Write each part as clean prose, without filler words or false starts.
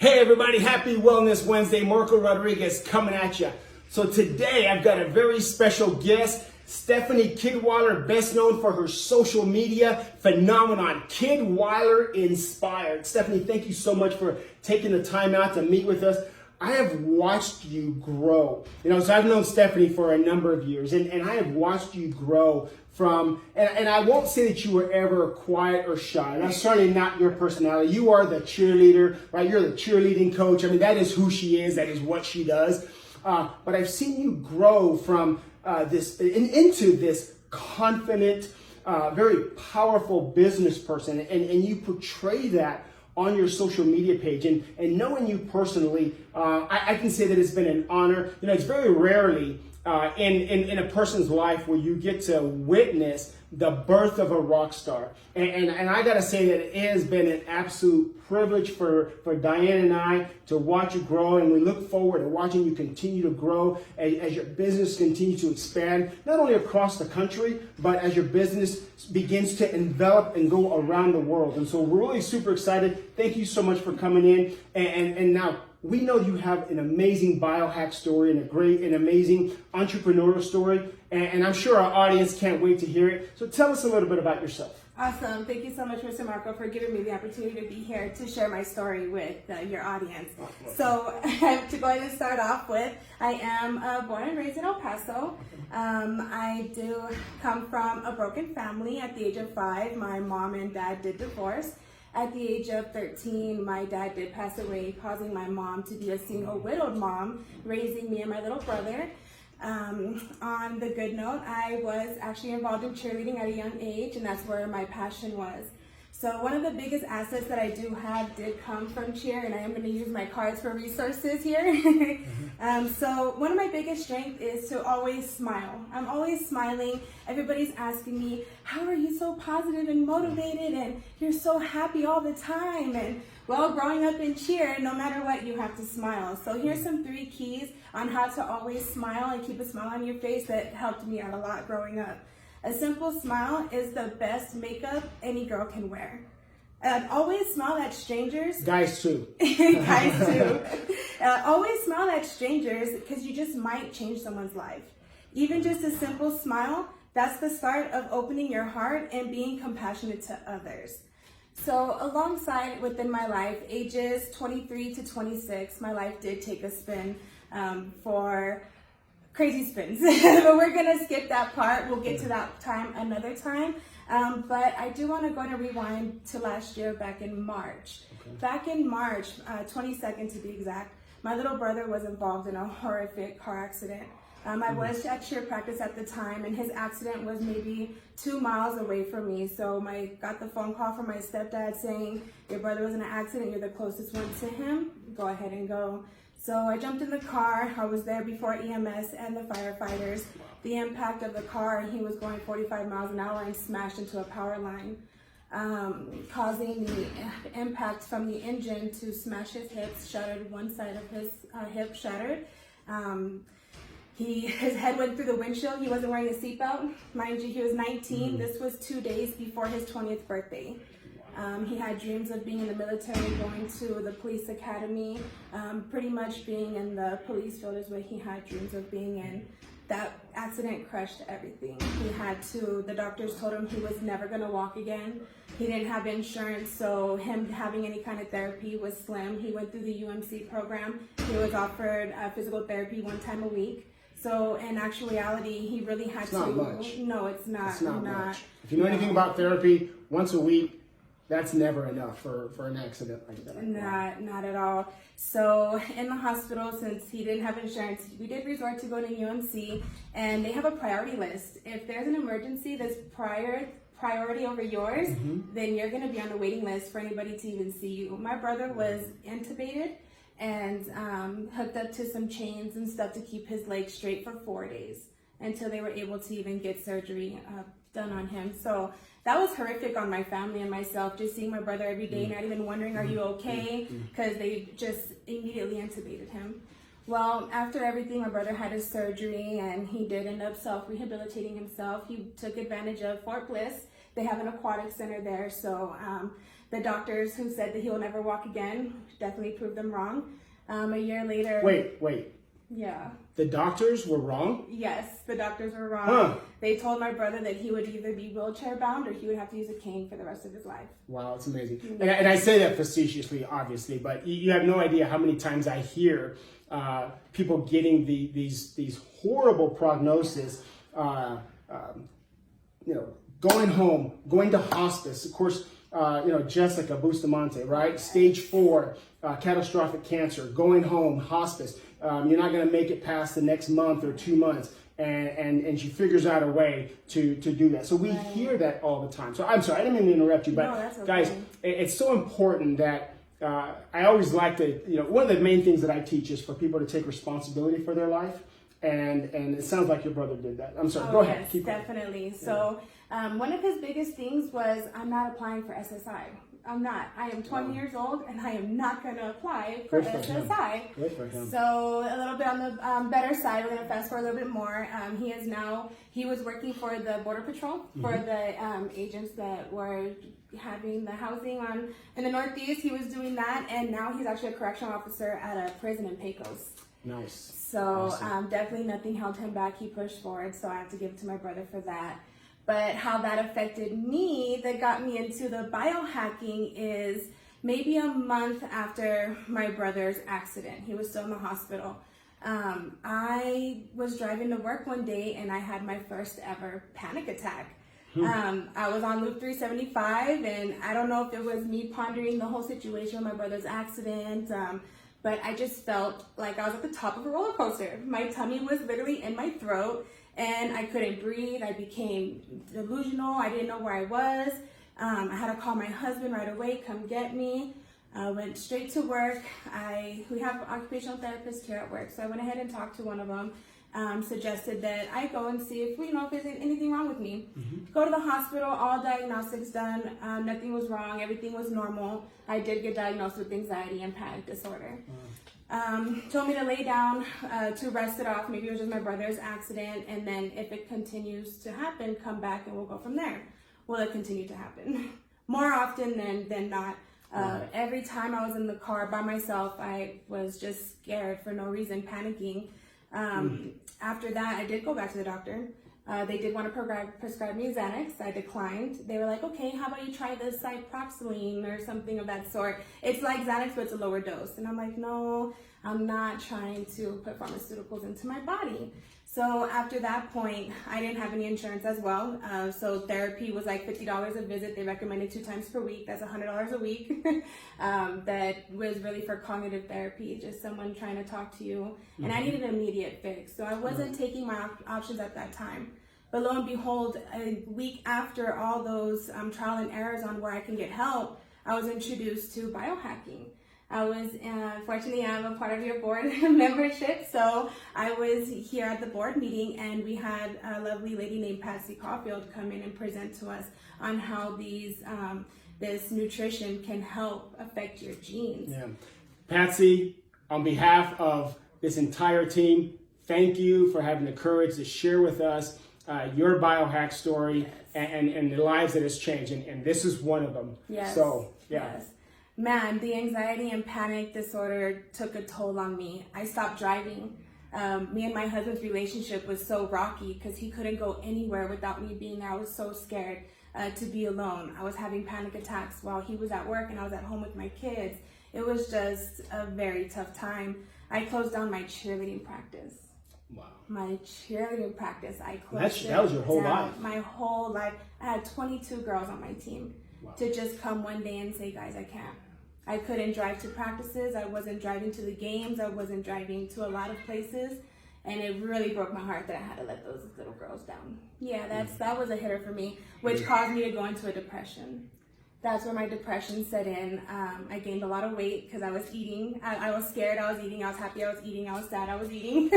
Hey everybody, happy Wellness Wednesday. Marco Rodriguez coming at you. So today I've got a very special guest, Stephanie Kidwiler, best known for her social media phenomenon, KidwilerInspire. Stephanie, thank you so much for taking the time out to meet with us. I have watched you grow. So I've known Stephanie for a number of years, and I have watched you grow from, and I won't say that you were ever quiet or shy. That's certainly not your personality. You are the cheerleader, right? You're the cheerleading coach. I mean, that is who she is. That is what she does. But I've seen you grow from into this confident, very powerful business person, and you portray that on your social media page. And knowing you personally, I can say that it's been an honor. It's very rarely in a person's life where you get to witness the birth of a rock star. And I gotta say that it has been an absolute privilege for Diane and I to watch you grow, and we look forward to watching you continue to grow as your business continues to expand, not only across the country, but as your business begins to envelop and go around the world. And so we're really super excited. Thank you so much for coming in. And now, we know you have an amazing biohack story and an amazing entrepreneurial story, and I'm sure our audience can't wait to hear it. So tell us a little bit about yourself. Awesome. Thank you so much, Mr. Marco, for giving me the opportunity to be here to share my story with your audience. So to go ahead and start off with, I am born and raised in El Paso. I do come from a broken family. At the age of 5, my mom and dad did divorce. At the age of 13, my dad did pass away, causing my mom to be a single widowed mom, raising me and my little brother. On the good note, I was actually involved in cheerleading at a young age, and that's where my passion was. So one of the biggest assets that I do have did come from cheer, and I am going to use my cards for resources here. So one of my biggest strengths is to always smile. I'm always smiling. Everybody's asking me, how are you so positive and motivated, and you're so happy all the time? And well, growing up in cheer, no matter what, you have to smile. So here's some 3 keys on how to always smile and keep a smile on your face that helped me out a lot growing up. A simple smile is the best makeup any girl can wear. Always smile at strangers. Guys too. Guys too. Always smile at strangers, because you just might change someone's life. Even just a simple smile, that's the start of opening your heart and being compassionate to others. So alongside within my life, ages 23 to 26, my life did take a spin for crazy spins. But we're gonna skip that part. We'll get to that time another time. But I do want to go and rewind to last year, back in March. Okay. Back in March, 22nd to be exact, my little brother was involved in a horrific car accident. I was at cheer practice at the time, and his accident was maybe 2 miles away from me. So I got the phone call from my stepdad saying, your brother was in an accident, you're the closest one to him, go ahead and go. So I jumped in the car. I was there before EMS and the firefighters. The impact of the car, he was going 45 miles an hour and smashed into a power line, causing the impact from the engine to smash his hips, shattered one side of his hip, shattered. His head went through the windshield. He wasn't wearing a seatbelt. Mind you, he was 19. This was 2 days before his 20th birthday. He had dreams of being in the military, going to the police academy. Pretty much being in the police field is what he had dreams of being in. That accident crushed everything. The doctors told him he was never gonna walk again. He didn't have insurance, so him having any kind of therapy was slim. He went through the UMC program. He was offered physical therapy 1 time a week. So in actuality, he really had It's not much. No, it's not. It's not much. If you know anything about therapy, once a week, that's never enough for an accident like that. Not at all. So in the hospital, since he didn't have insurance, we did resort to go to UMC, and they have a priority list. If there's an emergency that's priority over yours, then you're going to be on the waiting list for anybody to even see you. My brother was intubated and hooked up to some chains and stuff to keep his legs straight for 4 days until they were able to even get surgery done on him. So that was horrific on my family and myself, just seeing my brother every day, not even wondering, are you okay? Because they just immediately intubated him. Well, after everything, my brother had his surgery, and he did end up self-rehabilitating himself. He took advantage of Fort Bliss. They have an aquatic center there, so The doctors who said that he will never walk again definitely proved them wrong. A year later. Wait. Yeah. The doctors were wrong? Yes, the doctors were wrong. Huh. They told my brother that he would either be wheelchair bound or he would have to use a cane for the rest of his life. Wow, it's amazing. And I say that facetiously, obviously, but you have no idea how many times I hear people getting these horrible prognoses, going home, going to hospice. Of course, Jessica Bustamante, right? Stage 4, catastrophic cancer, going home, hospice. You're not going to make it past the next month or 2 months. And she figures out a way to do that. So we hear that all the time. So I'm sorry, I didn't mean to interrupt you, but No, that's okay. Guys, it's so important that I always like to, one of the main things that I teach is for people to take responsibility for their life. And it sounds like your brother did that. I'm sorry, go ahead. Yes, Keep going. definitely. So one of his biggest things was, I'm not applying for SSI. I'm not. I am 20 years old and I am not going to apply for Good for him. SSI. Good for him. So a little bit on the better side, we're going to fast forward a little bit more. He was working for the Border Patrol, for the agents that were having the housing in the Northeast. He was doing that, and now he's actually a correctional officer at a prison in Pecos. Nice. So Awesome. definitely nothing held him back. He pushed forward, so I have to give it to my brother for that. But how that affected me, that got me into the biohacking, is maybe a month after my brother's accident. He was still in the hospital. I was driving to work one day and I had my first ever panic attack. I was on Loop 375, and I don't know if it was me pondering the whole situation with my brother's accident, but I just felt like I was at the top of a roller coaster. My tummy was literally in my throat and I couldn't breathe. I became delusional. I didn't know where I was. I had to call my husband right away, come get me. I went straight to work. We have occupational therapists here at work, so I went ahead and talked to one of them. Suggested that I go and see if there's anything wrong with me. Go to the hospital, all diagnostics done. Nothing was wrong. Everything was normal. I did get diagnosed with anxiety and panic disorder. Told me to lay down, to rest it off. Maybe it was just my brother's accident, and then if it continues to happen, come back and we'll go from there. Well, it continued to happen more often than not. Every time I was in the car by myself, I was just scared for no reason, panicking. After that, I did go back to the doctor. They did want to prescribe me Xanax. I declined. They were like, okay, how about you try this ciprofloxacin or something of that sort. It's like Xanax, but it's a lower dose. And I'm like, no, I'm not trying to put pharmaceuticals into my body. So after that point, I didn't have any insurance as well. So therapy was like $50 a visit. They recommended 2 times per week. That's $100 a week. That was really for cognitive therapy, just someone trying to talk to you. And I needed an immediate fix. So I wasn't taking my options at that time. But lo and behold, a week after all those trial and errors on where I can get help, I was introduced to biohacking. I was, fortunately, I'm a part of your board membership, so I was here at the board meeting, and we had a lovely lady named Patsy Caulfield come in and present to us on how this nutrition can help affect your genes. Yeah. Patsy, on behalf of this entire team, thank you for having the courage to share with us your biohack story. Yes. and the lives that it's changed, and this is one of them. Yes. So, yeah. Yes. Man, the anxiety and panic disorder took a toll on me. I stopped driving. Me and my husband's relationship was so rocky because he couldn't go anywhere without me being there. I was so scared to be alone. I was having panic attacks while he was at work and I was at home with my kids. It was just a very tough time. I closed down my cheerleading practice. Wow. My cheerleading practice, I closed it That was your whole down. life. My whole life. I had 22 girls on my team. Wow. To just come one day and say, guys, I can't. I couldn't drive to practices. I wasn't driving to the games. I wasn't driving to a lot of places. And it really broke my heart that I had to let those little girls down. Yeah, that was a hitter for me, which caused me to go into a depression. That's where my depression set in. I gained a lot of weight because I was eating. I was scared I was eating. I was happy I was eating. I was sad I was eating.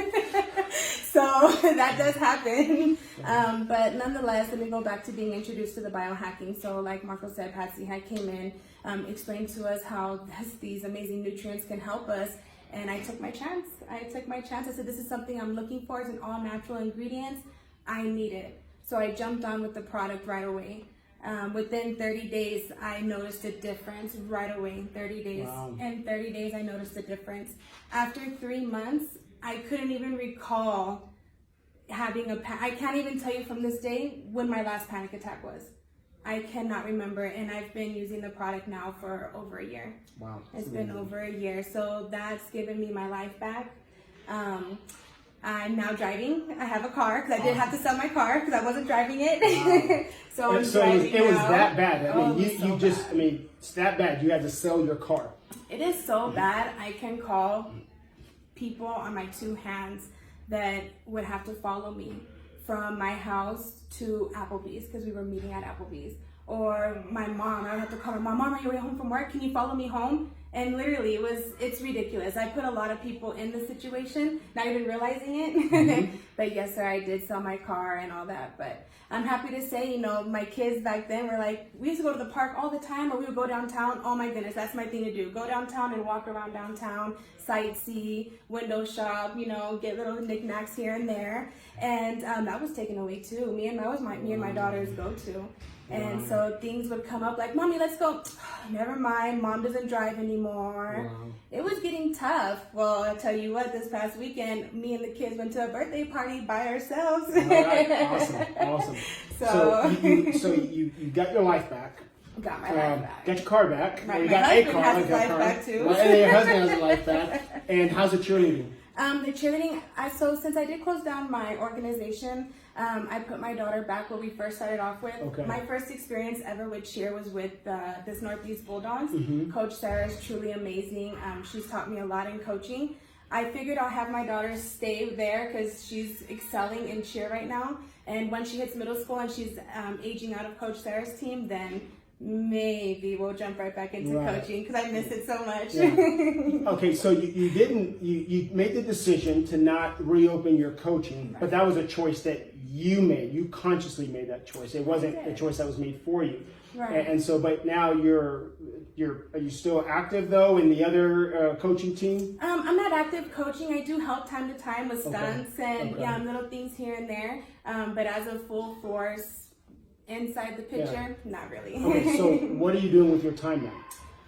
So that does happen. But nonetheless, let me go back to being introduced to the biohacking. So like Marco said, Patsy had came in, explained to us how these amazing nutrients can help us. And I took my chance. I said, this is something I'm looking for. It's an all natural ingredients. I need it. So I jumped on with the product right away. Within 30 days, I noticed a difference right away. 30 days. Wow. In 30 days, I noticed a difference. After 3 months, I couldn't even recall having I can't even tell you from this day when my last panic attack was. I cannot remember, and I've been using the product now for over a year. Wow. It's been over a year, so that's given me my life back. I'm now driving. I have a car because I did have to sell my car because I wasn't driving it. Wow. So I'm so driving it was now. that bad. I mean, So bad. it's that bad. You had to sell your car. It is so bad. I can call people on my 2 hands that would have to follow me from my house to Applebee's because we were meeting at Applebee's. Or my mom, I would have to call her, Mom, are you way home from work? Can you follow me home? And literally, it's ridiculous. I put a lot of people in the situation, not even realizing it. But yes, sir, I did sell my car and all that. But I'm happy to say, my kids back then were like, we used to go to the park all the time, or we would go downtown. Oh my goodness, that's my thing to do. Go downtown and walk around downtown, sightsee, window shop, get little knickknacks here and there. And that was taken away too. That was me and my daughter's go-to. And so things would come up like, Mommy, let's go. Never mind, Mom doesn't drive anymore. Wow. It was getting tough. Well, I tell you what, this past weekend, me and the kids went to a birthday party by ourselves. All right. Awesome. So you got your life back. Got my life back. Got your car back. Right, You my got a husband car. has his life back too. Right, and your husband has his life back. And how's the cheerleading? The cheerleading, so since I did close down my organization, I put my daughter back where we first started off with. Okay. My first experience ever with cheer was with this Northeast Bulldogs. Mm-hmm. Coach Sarah is truly amazing. She's taught me a lot in coaching. I figured I'll have my daughter stay there because she's excelling in cheer right now. And when she hits middle school and she's aging out of Coach Sarah's team, then maybe we'll jump right back into coaching because I miss it so much. Yeah. Okay, so you made the decision to not reopen your coaching, but that was a choice that you made. You consciously made that choice. It wasn't a choice that was made for you. Right. And so, but now are you still active though in the other coaching team? I'm not active coaching. I do help time to time with stunts and little things here and there. But as a full force inside the picture, not really. Okay, so what are you doing with your time now?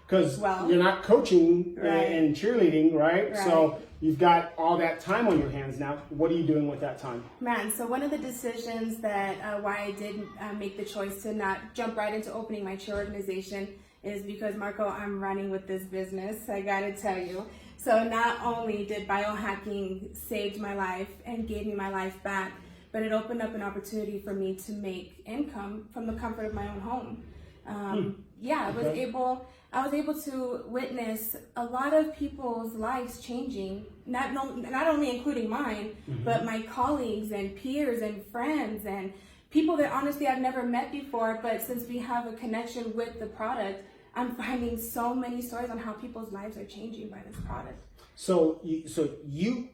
Because you're not coaching and cheerleading, right? So you've got all that time on your hands now. What are you doing with that time? Man, so one of the decisions that why I did make the choice to not jump right into opening my cheer organization is because, Marco, I'm running with this business. I gotta tell you. So not only did biohacking save my life and gave me my life back, but it opened up an opportunity for me to make income from the comfort of my own home. I was able to witness a lot of people's lives changing, not only including mine, but my colleagues and peers and friends and people that honestly I've never met before, but since we have a connection with the product, I'm finding so many stories on how people's lives are changing by this product. So you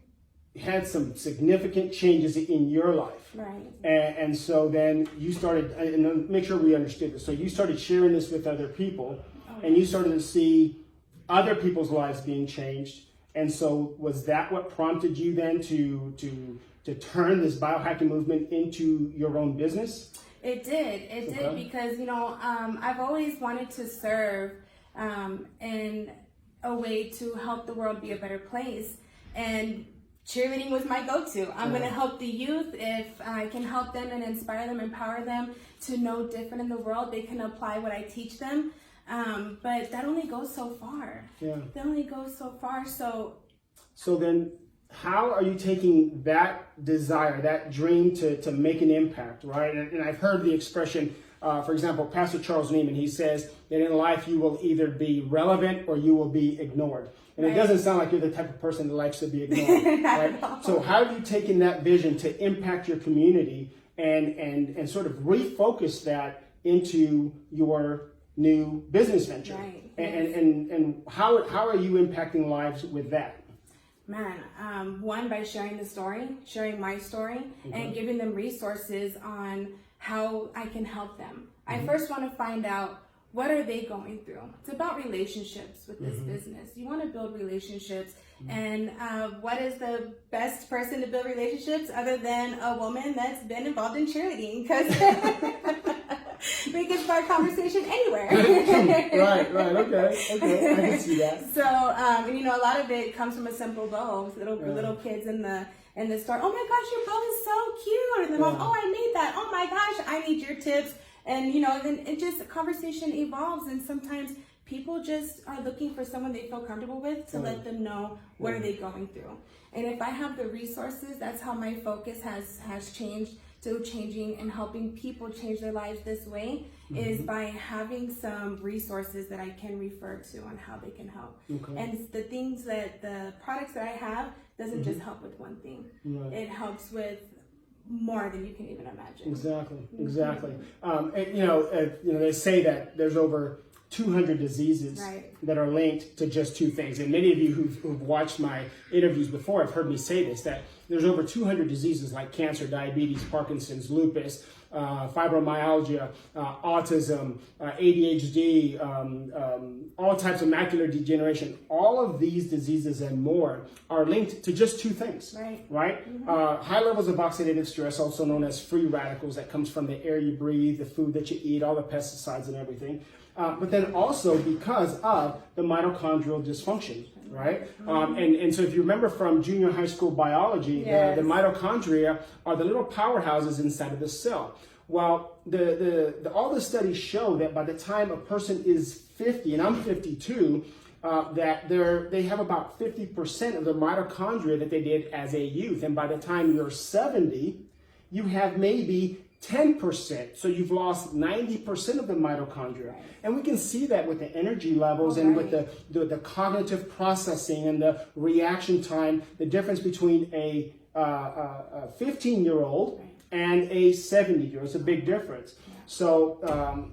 had some significant changes in your life. Right. And so then you started, and make sure we understood this. So you started sharing this with other people, and you started to see other people's lives being changed. And so was that what prompted you then to turn this biohacking movement into your own business? It did because, I've always wanted to serve in a way to help the world be a better place. And cheerleading was my go-to. I'm going to help the youth. If I can help them and inspire them, empower them to know different in the world, they can apply what I teach them. But that only goes so far. Yeah. That only goes so far. So then how are you taking that desire, that dream to make an impact, right? And I've heard the expression, for example, Pastor Charles Neiman, he says that in life you will either be relevant or you will be ignored. And it doesn't sound like you're the type of person that likes to be ignored, right? So how have you taken that vision to impact your community and sort of refocus that into your new business venture? Right. And how are you impacting lives with that? Man, one, by sharing sharing my story, and giving them resources on how I can help them. I first want to find out, what are they going through? It's about relationships with this business. You want to build relationships. And what is the best person to build relationships other than a woman that's been involved in cheerleading? Because We can start conversation anywhere. Right, okay, I can see that. So, a lot of it comes from a simple bow. Little kids in the store. Oh my gosh, your bow is so cute. And the mom, oh, I made that. Oh my gosh, I need your tips. And then it just conversation evolves, and sometimes people just are looking for someone they feel comfortable with to let them know what are they going through. And if I have the resources, that's how my focus has changed to changing and helping people change their lives this way, is by having some resources that I can refer to on how they can help. Okay. And the products that I have doesn't just help with one thing. Right. It helps with more than you can even imagine. Exactly. They say that there's over 200 diseases that are linked to just two things. And many of you who've watched my interviews before have heard me say this, that there's over 200 diseases like cancer, diabetes, Parkinson's, lupus, fibromyalgia, autism, ADHD, all types of macular degeneration. All of these diseases and more are linked to just two things, right? High levels of oxidative stress, also known as free radicals, that comes from the air you breathe, the food that you eat, all the pesticides and everything. But then also because of the mitochondrial dysfunction, right? And so if you remember from junior high school biology, the mitochondria are the little powerhouses inside of the cell. Well, all the studies show that by the time a person is 50, and I'm 52, that they have about 50% of the mitochondria that they did as a youth. And by the time you're 70, you have maybe 10%. So you've lost 90% of the mitochondria. And we can see that with the energy levels and with the cognitive processing and the reaction time, the difference between a 15-year-old and a 70-year-old. It's a big difference. So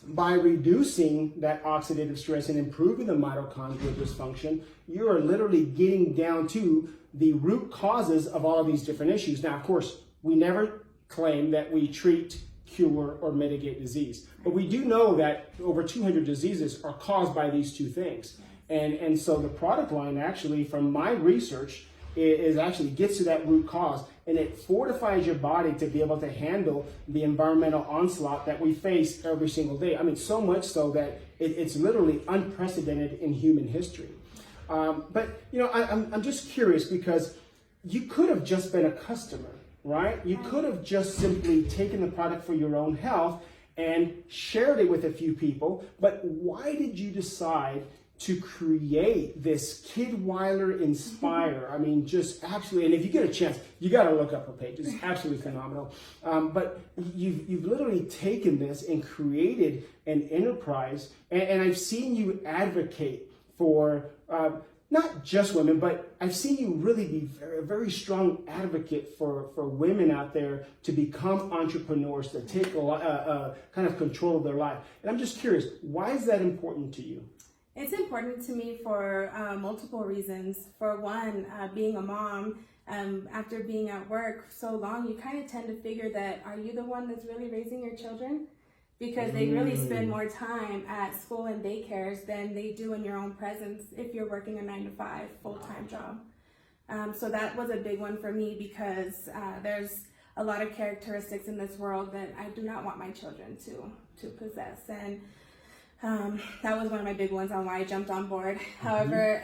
by reducing that oxidative stress and improving the mitochondrial dysfunction, you are literally getting down to the root causes of all of these different issues. Now, of course, we never claim that we treat, cure, or mitigate disease. But we do know that over 200 diseases are caused by these two things. And so the product line actually, from my research, is actually gets to that root cause, and it fortifies your body to be able to handle the environmental onslaught that we face every single day. I mean, so much so that it's literally unprecedented in human history. But I'm just curious, because you could have just been a customer, right? You could have just simply taken the product for your own health and shared it with a few people. But why did you decide to create this KidwilerInspire? I mean, just absolutely. And if you get a chance, you got to look up her page. It's absolutely phenomenal. But you've literally taken this and created an enterprise. And I've seen you advocate for not just women, but I've seen you really be a very strong advocate for women out there to become entrepreneurs, to take kind of control of their life. And I'm just curious, why is that important to you? It's important to me for multiple reasons. For one, being a mom, after being at work so long, you kind of tend to figure that, are you the one that's really raising your children? Because they really spend more time at school and daycares than they do in your own presence if you're working a 9-to-5 full-time job. So that was a big one for me, because there's a lot of characteristics in this world that I do not want my children to possess. And that was one of my big ones on why I jumped on board. However,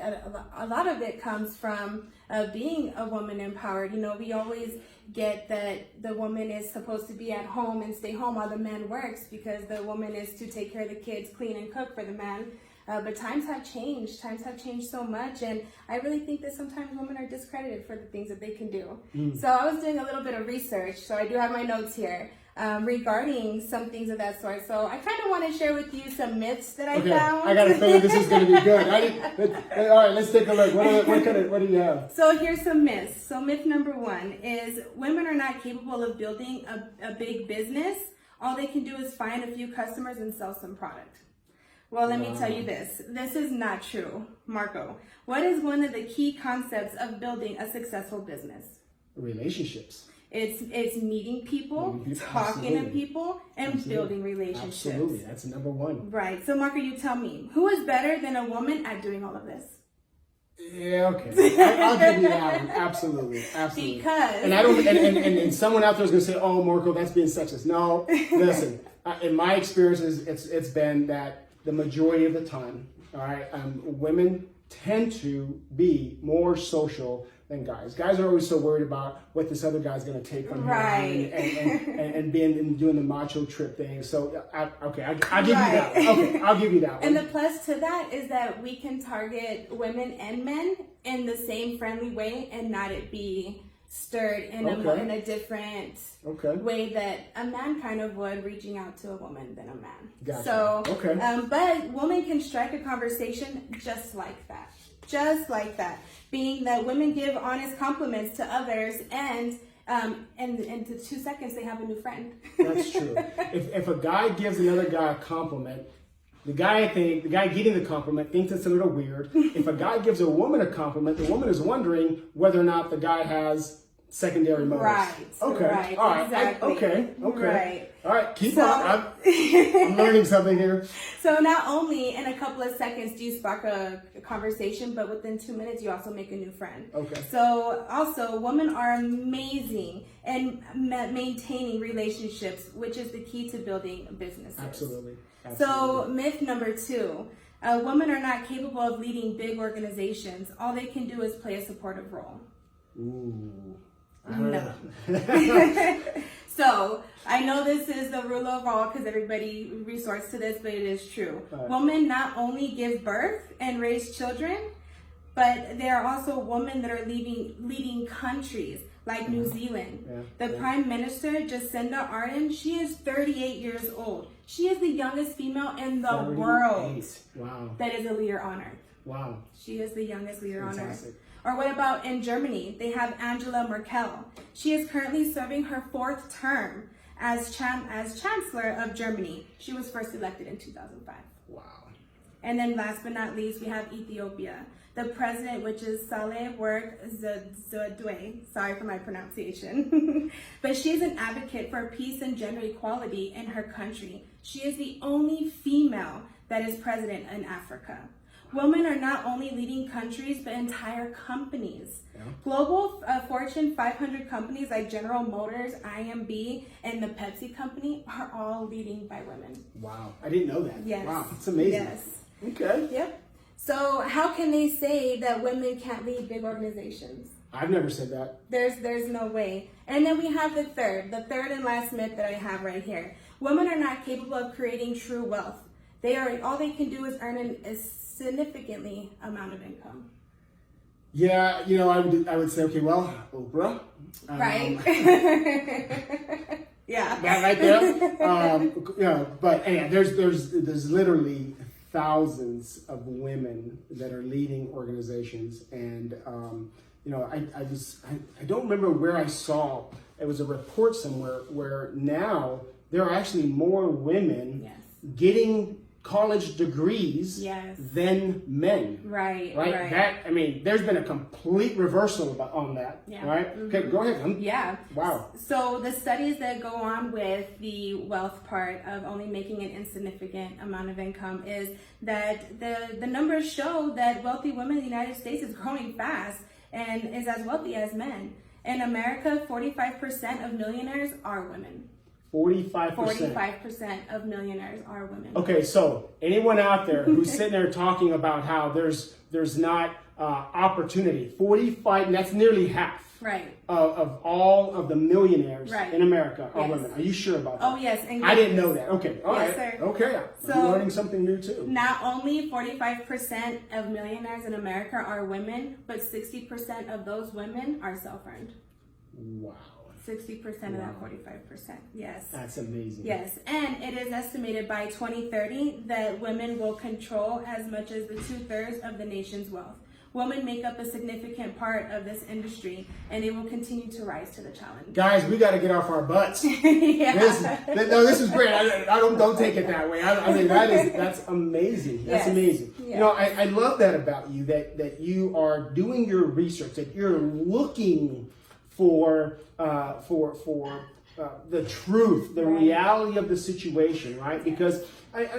a lot of it comes from being a woman empowered. We always get that the woman is supposed to be at home and stay home while the man works, because the woman is to take care of the kids, clean and cook for the man. But times have changed. Times have changed so much, and I really think that sometimes women are discredited for the things that they can do. So I was doing a little bit of research, so I do have my notes here. Regarding some things of that sort. So I kind of want to share with you some myths that I found. I got a feeling this is going to be good. All right, let's take a look. What do you have? So here's some myths. So myth number one is women are not capable of building a big business. All they can do is find a few customers and sell some product. Well, let me tell you this. This is not true. Marco, what is one of the key concepts of building a successful business? Relationships. It's meeting people, talking to people, and building relationships. Absolutely, that's number one. Right. So, Marco, you tell me, who is better than a woman at doing all of this? Yeah, okay. I'll give you that one. Absolutely. Because and I don't. And someone out there is going to say, "Oh, Marco, that's being sexist." No, listen. in my experiences, it's been that the majority of the time, all right, women tend to be more social than guys. Guys are always so worried about what this other guy's going to take from him and being and doing the macho trip thing. So, I'll give you that. Okay, I'll give you that one. And the plus to that is that we can target women and men in the same friendly way and not it be stirred in a different way that a man kind of would, reaching out to a woman than a man. Gotcha. So, but women can strike a conversation just like that. Just like that. Being that women give honest compliments to others and in 2 seconds they have a new friend. That's true. If a guy gives another guy a compliment, the guy getting the compliment thinks it's a little weird. If a guy gives a woman a compliment, the woman is wondering whether or not the guy has secondary motives. Right. Okay. Right. All right. Exactly. Okay. Right. All right. Keep on. I'm learning something here. So not only in a couple of seconds do you spark a conversation, but within 2 minutes you also make a new friend. Okay. So also, women are amazing in maintaining relationships, which is the key to building businesses. Absolutely. So myth number 2, women are not capable of leading big organizations. All they can do is play a supportive role. Ooh. No. So I know this is the rule of all because everybody resorts to this, but it is true. Women not only give birth and raise children, but there are also women that are leading countries like New Zealand. The Prime Minister, Jacinda Ardern, she is 38 years old. She is the youngest female in the world that is a leader on earth. Wow. She is the youngest leader on earth. Or what about in Germany? They have Angela Merkel. She is currently serving her 4th term as Chancellor of Germany. She was first elected in 2005. Wow. And then last but not least, we have Ethiopia. The president, which is Saleh Work Zewde, sorry for my pronunciation, but she is an advocate for peace and gender equality in her country. She is the only female that is president in Africa. Women are not only leading countries, but entire companies. Global Fortune 500 companies like General Motors, IMB, and the Pepsi company are all leading by women. Wow. I didn't know that. Yes. Wow. That's amazing. Yes. Okay. Yep. So how can they say that women can't lead big organizations? I've never said that. There's no way. And then we have the third and last myth that I have right here. Women are not capable of creating true wealth. All they can do is earn a significantly amount of income. Yeah, I would say, okay, well, Oprah. Right. Yeah. That right there. But anyway, there's literally thousands of women that are leading organizations, and I don't remember where I saw it was a report somewhere where now there are actually more women getting college degrees than men. Right. There's been a complete reversal on that. Right? Okay, go ahead. Wow. So the studies that go on with the wealth part of only making an insignificant amount of income is that the numbers show that wealthy women in the United States is growing fast and is as wealthy as men. In America, 45% of millionaires are women. 45%. 45% of millionaires are women. Okay, so anyone out there who's sitting there talking about how there's not opportunity, 45, and that's nearly half of all of the millionaires in America are women. Are you sure about that? Oh, yes. And I didn't know that. Okay, all right. Sir. Okay, so, I'm learning something new too. Not only 45% of millionaires in America are women, but 60% of those women are self-earned. Wow. 60% of that 45%. Yes. That's amazing. Yes. And it is estimated by 2030 that women will control as much as the 2/3 of the nation's wealth. Women make up a significant part of this industry, and they will continue to rise to the challenge. Guys, we got to get off our butts. This is great. Don't take it that way. That's amazing. That's amazing. Yes. I love that about you, that you are doing your research, that you're looking for the truth, the reality of the situation, right? Because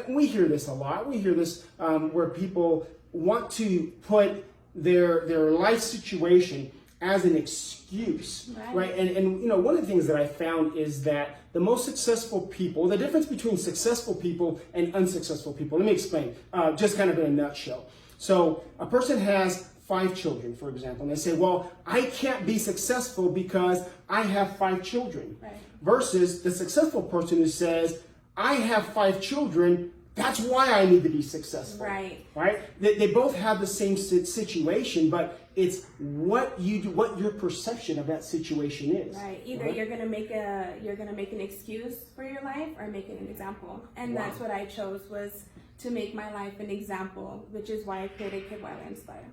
we hear this a lot. We hear this where people want to put their life situation as an excuse, right? And you know, one of the things that I found is that the most successful people, the difference between successful people and unsuccessful people, let me explain, just kind of in a nutshell. So a person has 5 children, for example, and they say, well, I can't be successful because I have 5 children. Right. Versus the successful person who says, I have 5 children, that's why I need to be successful. Right. Right? They both have the same situation, but it's what you do, what your perception of that situation is. Right. Either you're gonna make an excuse for your life or make it an example. And that's what I chose, was to make my life an example, which is why I created KidwilerInspire.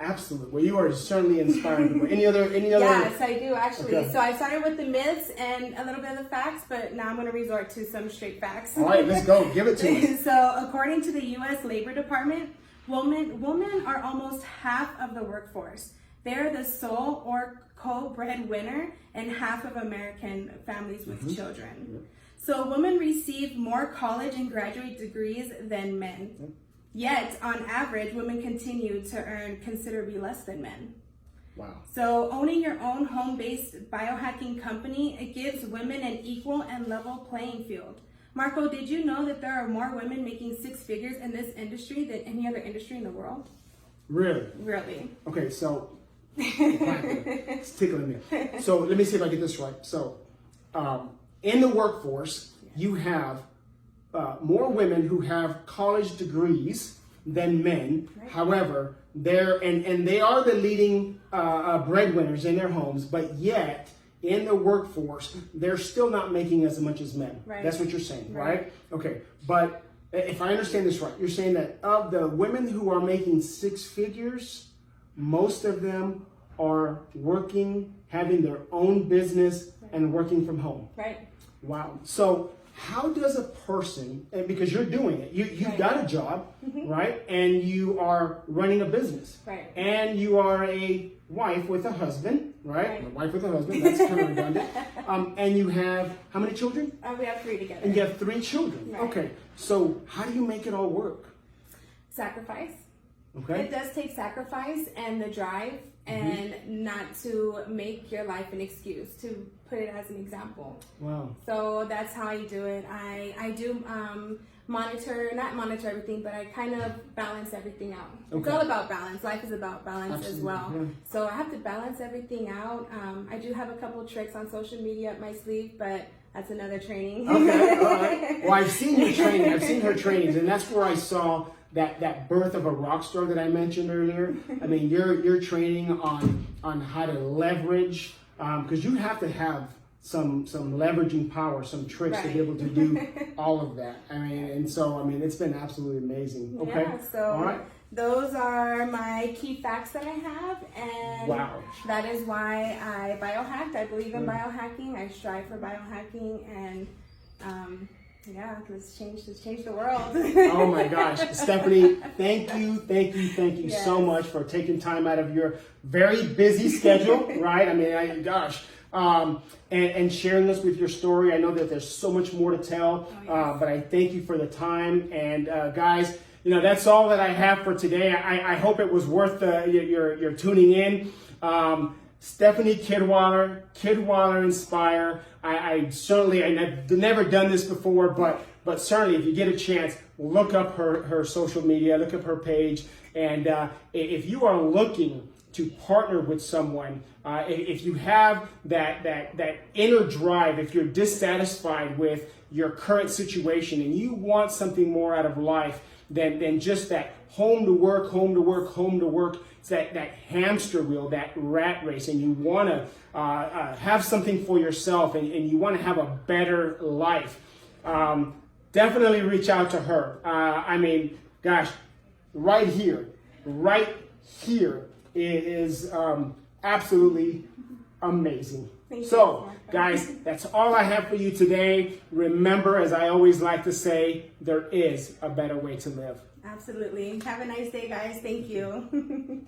Absolutely. Well, you are certainly inspiring people. Any other? Yes, I do actually. Okay. So I started with the myths and a little bit of the facts, but now I'm going to resort to some straight facts. All right, let's go. Give it to us. So according to the U.S. Labor Department, women are almost half of the workforce. They're the sole or co-breadwinner in half of American families with children. So women receive more college and graduate degrees than men. Yet, on average, women continue to earn considerably less than men. Wow. So owning your own home-based biohacking company, it gives women an equal and level playing field. Marco, did you know that there are more women making 6 figures in this industry than any other industry in the world? Really? Really. Okay, so it's tickling me. So let me see if I get this right. So in the workforce, you have more women who have college degrees than men. Right. However, they are the leading breadwinners in their homes, but yet in the workforce, they're still not making as much as men. Right. That's what you're saying, right? Okay, but if I understand this right, you're saying that of the women who are making 6 figures, most of them are working, having their own business, and working from home. Right. Wow. So how does a person, and because you're doing it, you've got a job, right? And you are running a business. Right. And you are a wife with a husband, right? A wife with a husband, that's kind of redundant. And you have, how many children? We have 3 together. And you have 3 children. Right. Okay. So how do you make it all work? Sacrifice. Okay. It does take sacrifice and the drive, and not to make your life an excuse, to put it as an example. Wow. So that's how I do it. I do not monitor everything, but I kind of balance everything out. Okay. It's all about balance. Life is about balance as well. Yeah. So I have to balance everything out. I do have a couple of tricks on social media up my sleeve, but that's another training. Okay, all right. Well, I've seen your training. I've seen her trainings, and that's where I saw that birth of a rock star that I mentioned earlier. I mean, you're training on how to leverage, because you have to have some leveraging power, some tricks to be able to do all of that. I mean, and so, I mean, it's been absolutely amazing. Okay. Yeah, so all right. Those are my key facts that I have, and that is why I biohacked. I believe in biohacking. I strive for biohacking, and let's change the world. Oh my gosh, Stephanie, thank you so much for taking time out of your very busy schedule, right? I mean, and sharing this with your story. I know that there's so much more to tell, but I thank you for the time. And guys, you know, that's all that I have for today. I hope it was worth your tuning in. Stephanie Kidwiler, KidwilerInspire. I've never done this before, but certainly if you get a chance, look up her social media, look up her page, and if you are looking to partner with someone, if you have that inner drive, if you're dissatisfied with your current situation and you want something more out of life than just that home to work, it's that hamster wheel, that rat race, and you want to have something for yourself, and you want to have a better life, definitely reach out to her. I mean, gosh, right here is absolutely amazing. So, guys, that's all I have for you today. Remember, as I always like to say, there is a better way to live. Absolutely. Have a nice day, guys. Thank you.